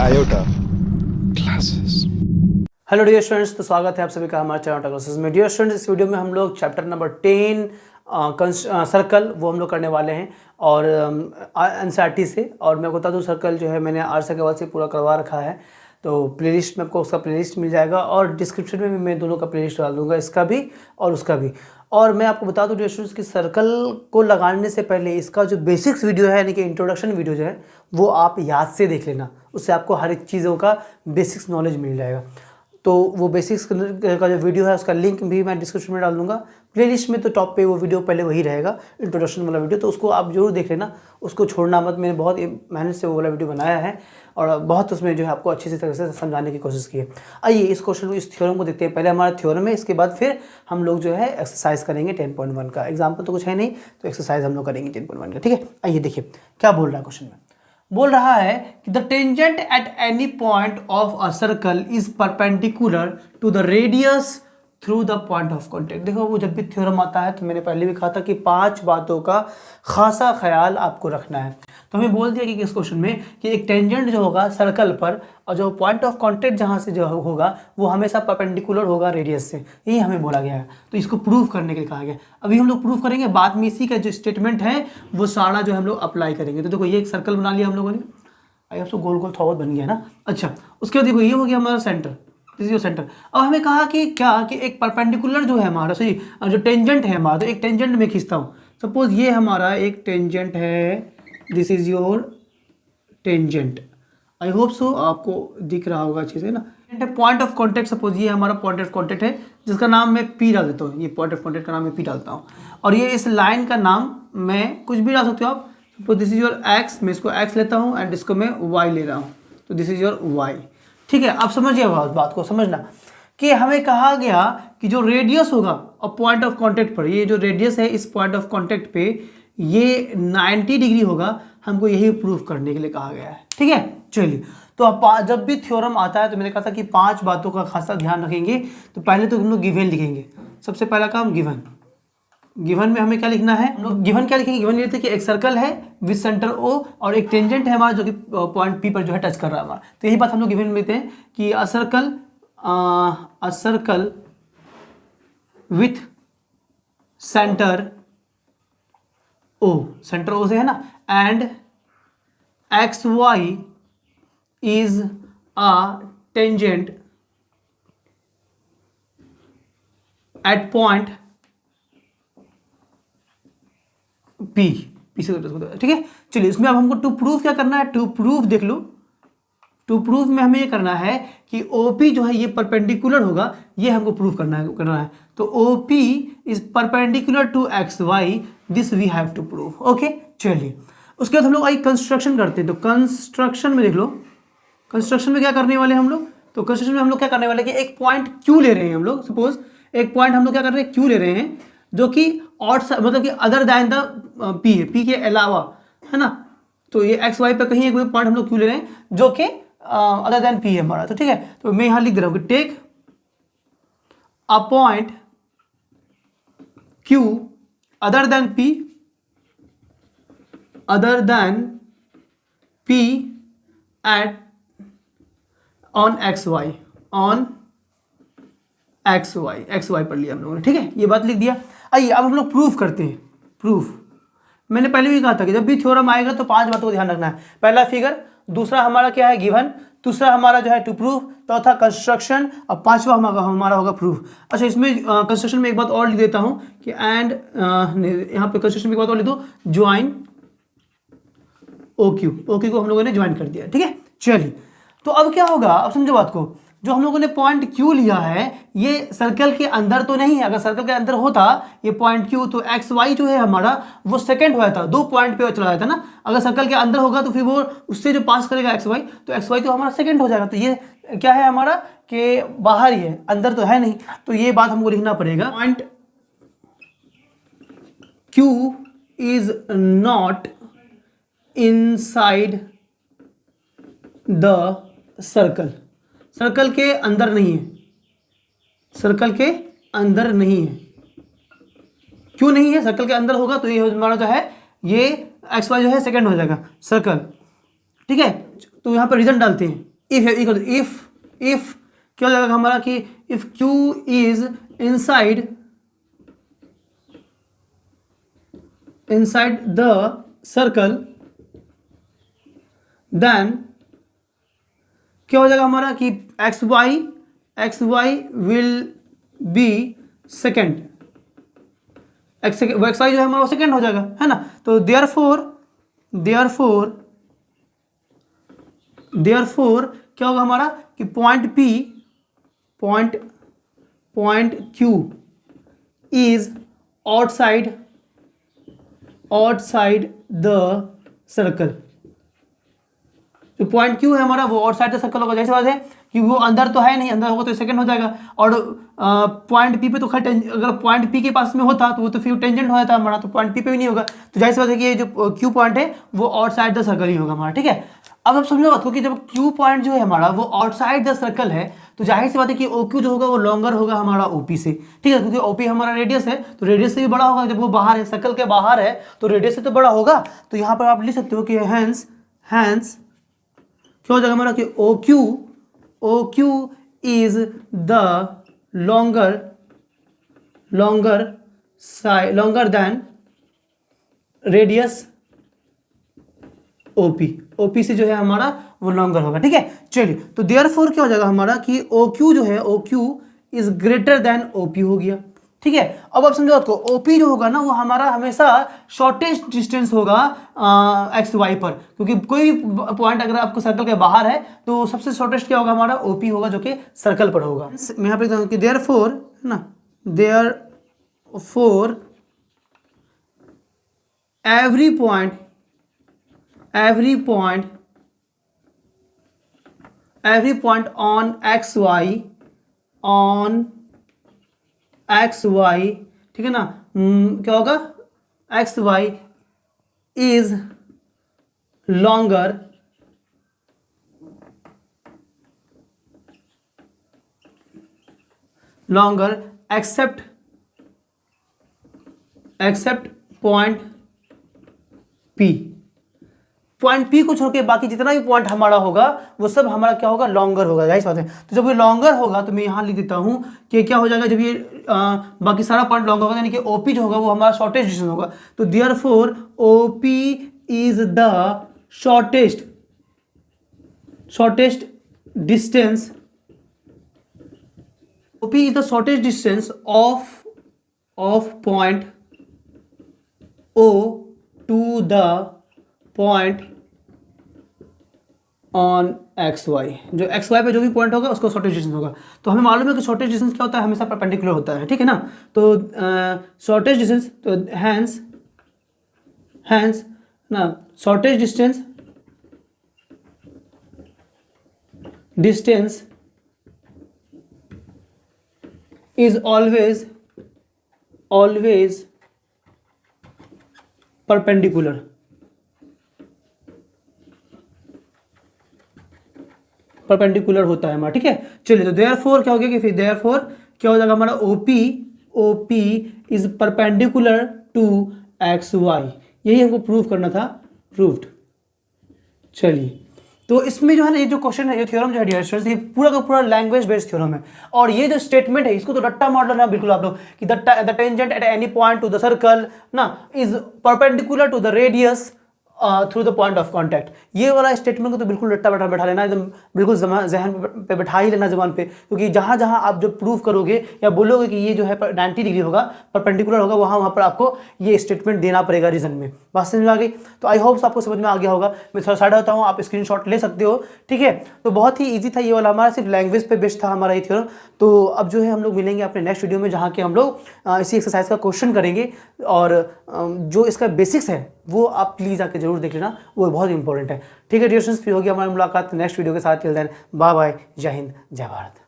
iota classes। Hello dear students, तो स्वागत है आप सभी का हमारे चैनल क्लासेस में। डियर स्टूडेंट्स, इस वीडियो में हम लोग चैप्टर नंबर 10 सर्कल वो हम लोग करने वाले हैं और एनसीईआरटी से। और मैं बता दूं, सर्कल जो है मैंने आर अग्रवाल से पूरा करवा रखा है, तो प्लेलिस्ट में आपको उसका प्लेलिस्ट मिल जाएगा और डिस्क्रिप्शन में भी मैं दोनों का प्लेलिस्ट डाल दूंगा, इसका भी और उसका भी। और मैं आपको बता दूं डियर स्टूडेंट्स कि सर्कल को लगाने से पहले इसका जो बेसिक्स वीडियो है, यानी कि इंट्रोडक्शन वीडियो जो है, वो आप याद से देख लेना। उससे आपको हर एक चीज़ों का बेसिक्स नॉलेज मिल जाएगा। तो वो बेसिक्स का जो वीडियो है उसका लिंक भी मैं डिस्क्रिप्शन में डाल दूंगा। प्लेलिस्ट में तो टॉप पे वो वीडियो पहले वही रहेगा, इंट्रोडक्शन वाला वीडियो, तो उसको आप जरूर देख लेना, उसको छोड़ना मत। मैंने बहुत मेहनत से वो वाला वीडियो बनाया है और बहुत उसमें जो है आपको अच्छी तरह से समझाने की कोशिश की है। आइए इस क्वेश्चन को, इस थ्योरम को देखते हैं। पहले हमारा थ्योरम है, इसके बाद फिर हम लोग जो है एक्सरसाइज करेंगे 10.1 का। एग्जाम्पल तो कुछ है नहीं, तो एक्सरसाइज हम लोग करेंगे 10.1 का। ठीक है, आइए देखिए क्या बोल रहा है क्वेश्चन में। बोल रहा है कि the tangent at any point of a circle is perpendicular to the radius through the point of contact. देखो, वो जब भी थ्योरम आता है तो मैंने पहले भी कहा था कि 5 बातों का खासा ख्याल आपको रखना है। तो हमें बोल दिया कि इस क्वेश्चन में कि एक टेंजेंट जो होगा सर्कल पर और जो पॉइंट ऑफ कॉन्टेक्ट जहाँ से जो होगा वो हमेशा परपेंडिकुलर होगा रेडियस से, यही हमें बोला गया है। तो इसको प्रूव करने के लिए कहा गया। अभी हम लोग प्रूव करेंगे, बाद में इसी का जो स्टेटमेंट है वो सारा जो हम लोग अप्लाई करेंगे। तो देखो, ये एक सर्कल बना लिया हम लोगों ने, आई होप सो गोल गोल थोड़ा बहुत बन गया ना। अच्छा, उसके बाद देखो ये हो गया हमारा centre, this is your centre. अब हमें कहा कि क्या कि एक परपेंडिकुलर जो है हमारा, सही जो टेंजेंट है हमारा, तो एक टेंजेंट में खींचता हूँ। सपोज ये हमारा एक टेंजेंट है, this is your tangent. I hope so आपको दिख रहा होगा अच्छे से ना। पॉइंट ऑफ कॉन्टेक्ट, सपोज ये हमारा पॉइंट ऑफ कॉन्टेक्ट है जिसका नाम मैं पी डाल देता हूँ। ये पॉइंट ऑफ कॉन्टेक्ट का नाम मैं पी डालता हूँ और ये इस लाइन का नाम मैं कुछ भी डाल सकते हो आप। तो दिस इज योर एक्स, मैं इसको एक्स लेता हूँ एंड इसको मैं वाई ले रहा हूँ, तो दिस इज योर वाई। ठीक है, आप समझिए बात को, समझना कि हमें कहा गया कि जो रेडियस होगा और पॉइंट ऑफ कांटेक्ट पर, ये जो रेडियस है इस पॉइंट ऑफ कांटेक्ट पे ये 90 डिग्री होगा। हमको यही प्रूफ करने के लिए कहा गया है। ठीक है, चलिए। तो अब जब भी थ्योरम आता है तो मैंने कहा था कि 5 बातों का खासा ध्यान रखेंगे। तो पहले तो हम लोग गिवन लिखेंगे। सबसे पहला काम गिवन। गिवन में हमें क्या लिखना है, हम लोग गिवन क्या लिखेंगे, गिवन लिखते हैं कि एक सर्कल है विद सेंटर ओ और एक टेंजेंट है हमारा जो कि पॉइंट पी पर जो है टच कर रहा है हमारा। तो यही बात हम लोग गिवन में लिखते हैं कि a circle with centre O, centre O से है ना, and X Y is a tangent at point P से। ठीक है, चलिए इसमें अब हमको टू प्रूफ क्या करना है। टू प्रूफ देख लो, टू प्रूफ में हमें ये करना है कि ओपी जो है ये परपेंडिकुलर होगा, ये हमको प्रूफ करना है। तो OP is perpendicular to X Y, this we have to proof. Okay, चलिए उसके बाद हम लोग आई कंस्ट्रक्शन करते हैं। तो कंस्ट्रक्शन में देख लो, कंस्ट्रक्शन में क्या करने वाले हम लोग, तो कंस्ट्रक्शन में हम लोग क्या करने वाले कि एक पॉइंट क्यू ले रहे हैं हम लोग। सपोज एक पॉइंट हम लोग क्या कर रहे हैं, क्यू ले रहे हैं, जो कि ऑड मतलब कि अदर दैन द पी है, पी के अलावा, है ना। तो ये एक्स वाई पे कहीं एक पॉइंट हम लोग क्यू ले रहे हैं जो कि अदर दैन पी है हमारा। तो ठीक है, तो मैं यहां लिख दे रहा हूं कि take a point Q other than P, other than P at on X Y, on X Y पढ़ लिया हम लोगों ने। ठीक है, ये बात लिख दिया। आइए अब हम लोग प्रूफ करते हैं। प्रूफ मैंने पहले भी कहा था कि जब भी थ्योरम आएगा तो 5 बातों को ध्यान रखना है। पहला फिगर, दूसरा हमारा क्या है गिवन, दूसरा हमारा जो है टू प्रूफ, चौथा कंस्ट्रक्शन और पांचवा हमारा होगा प्रूफ। अच्छा, इसमें कंस्ट्रक्शन में एक बात और लिख देता हूं कि एंड यहाँ पे कंस्ट्रक्शन में एक बात और लिख दो, ज्वाइन ओक्यू को हम लोगों ने ज्वाइन कर दिया। ठीक है, चलिए तो अब क्या होगा, अब समझो बात को। जो हम लोगों ने पॉइंट क्यू लिया है ये सर्कल के अंदर तो नहीं है। अगर सर्कल के अंदर होता ये पॉइंट क्यू, तो एक्स वाई जो है हमारा वो सेकंड हुआ था, 2 पॉइंट पे चला जाता ना। अगर सर्कल के अंदर होगा तो फिर वो उससे जो पास करेगा एक्स वाई, तो एक्स वाई तो हमारा सेकंड हो जाएगा। तो ये क्या है हमारा कि बाहर ही है, अंदर तो है नहीं। तो ये बात हमको लिखना पड़ेगा, point Q is not inside the circle, circle के अंदर नहीं है, सर्कल के अंदर नहीं है। क्यों नहीं है, सर्कल के अंदर होगा तो ये हमारा जो है ये एक्स वाई जो है सेकंड हो जाएगा सर्कल। ठीक है, तो यहाँ पर रीजन डालते हैं इफ है इक्वल इफ क्या हो जाएगा हमारा कि if Q is inside the circle, then क्या हो जाएगा हमारा कि X Y will be secant, X Y जो है हमारा सेकेंड हो जाएगा, है ना। तो देयरफॉर क्या होगा हमारा कि point Q is outside the circle. जो पॉइंट Q है हमारा वो आउटसाइड द सर्कल होगा, जैसे बात है कि वो अंदर तो है नहीं, अंदर होगा तो सेकंड हो जाएगा। और पॉइंट P पे तो खैर अगर पॉइंट P के पास में होता तो वो तो फिर टेंजेंट हो जाता हमारा, तो पॉइंट P पे भी नहीं होगा। तो जाहिर सी बात है कि ये जो Q पॉइंट है वो आउटसाइड द सर्कल ही होगा हमारा, ठीक है। अब आप समझो बात को कि जब Q पॉइंट जो है हमारा वो आउटसाइड द सर्कल है, तो जाहिर सी बात है कि OQ जो होगा वो लॉन्गर होगा हमारा OP से, ठीक है, क्योंकि OP हमारा रेडियस है तो रेडियस से भी बड़ा होगा। जब वो बाहर है, सर्कल के बाहर है, तो रेडियस से तो बड़ा होगा। तो यहाँ पर आप लिख सकते हो कि हेंस क्या हो जाएगा हमारा कि OQ is the longer than radius OP से जो है हमारा वो लॉन्गर होगा, ठीक है। चलिए, तो देयरफॉर क्या हो जाएगा हमारा कि OQ जो है OQ is greater than OP हो गया, ठीक है। अब आप समझो आपको OP जो होगा ना वो हमारा हमेशा शॉर्टेस्ट डिस्टेंस होगा एक्स वाई पर, क्योंकि कोई भी पॉइंट अगर आपको सर्कल के बाहर है तो सबसे शॉर्टेस्ट क्या होगा हमारा OP होगा, जो कि सर्कल पर होगा। मैं यहाँ पे लिखता हूँ कि देयरफॉर है ना, therefore every point on xy, ठीक है ना, क्या होगा xy is longer except point P को छोड़ के बाकी जितना भी पॉइंट हमारा होगा वो सब हमारा क्या होगा, लॉन्गर होगा, जाहिर बात है। तो जब ये लॉन्गर होगा तो मैं यहाँ लिख देता हूँ कि क्या हो जाएगा, जब ये बाकी सारा पॉइंट लॉन्गर होगा यानी कि OP जो होगा वो हमारा शॉर्टेस्ट डिस्टेंस होगा। तो therefore OP is the shortest distance OP is the shortest distance of point O to the point on XY। जो XY पे जो भी पॉइंट होगा उसको शॉर्टेस्ट डिस्टेंस होगा। तो हमें मालूम है कि शॉर्टेस्ट डिस्टेंस क्या होता है, हमेशा परपेंडिकुलर होता है, ठीक है ना। तो शॉर्टेस्ट डिस्टेंस, तो हैंस ना shortest distance is always perpendicular होता है हमारा, ठीक है। चलिए, तो देयरफॉर क्या हो गया कि फिर देयरफॉर क्या हो जाएगा हमारा OP is perpendicular to XY। यही हमको प्रूव करना था, प्रूव्ड। चलिए, तो इसमें जो है ना ये जो क्वेश्चन है, ये थ्योरम जो है डियर स्टूडेंट्स, ये पूरा का पूरा लैंग्वेज बेस्ड थ्योरम है। और ये जो स्टेटमेंट है इसको तो रट्टा मार लेना बिल्कुल आप लोग कि the tangent at any point to the circle ना is perpendicular to the radius through the point of contact. ये वाला स्टेटमेंट को तो बिल्कुल रट्टा बैठा लेना, एकदम बिल्कुल जहन पे बैठा ही लेना जबान पे, क्योंकि जहाँ जहाँ आप जब प्रूव करोगे या बोलोगे कि ये जो है 90 डिग्री होगा, परपेंडिकुलर होगा, वहाँ पर आपको ये स्टेटमेंट देना पड़ेगा रीजन में। बात समझ में आ गई? तो आई होप आपको समझ में आ गया होगा। मैं थोड़ा साइड होता हूँ, आप स्क्रीनशॉट ले सकते हो, ठीक है। तो बहुत ही ईजी था ये वाला, हमारा सिर्फ लैंग्वेज पे बेस्ड था हमारा ये थ्योरम। तो अब जो है हम लोग मिलेंगे अपने नेक्स्ट वीडियो में, जहाँ के हम लोग इसी एक्सरसाइज का क्वेश्चन करेंगे। और जो इसका बेसिक्स है वो आप प्लीज़ आके जरूर देख लेना, वो बहुत इंपॉर्टेंट है, ठीक है डियर स्टूडेंट्स। फिर होगी हमारी मुलाकात नेक्स्ट वीडियो के साथ। टिल देन बाय बाय, जय हिंद, जय भारत।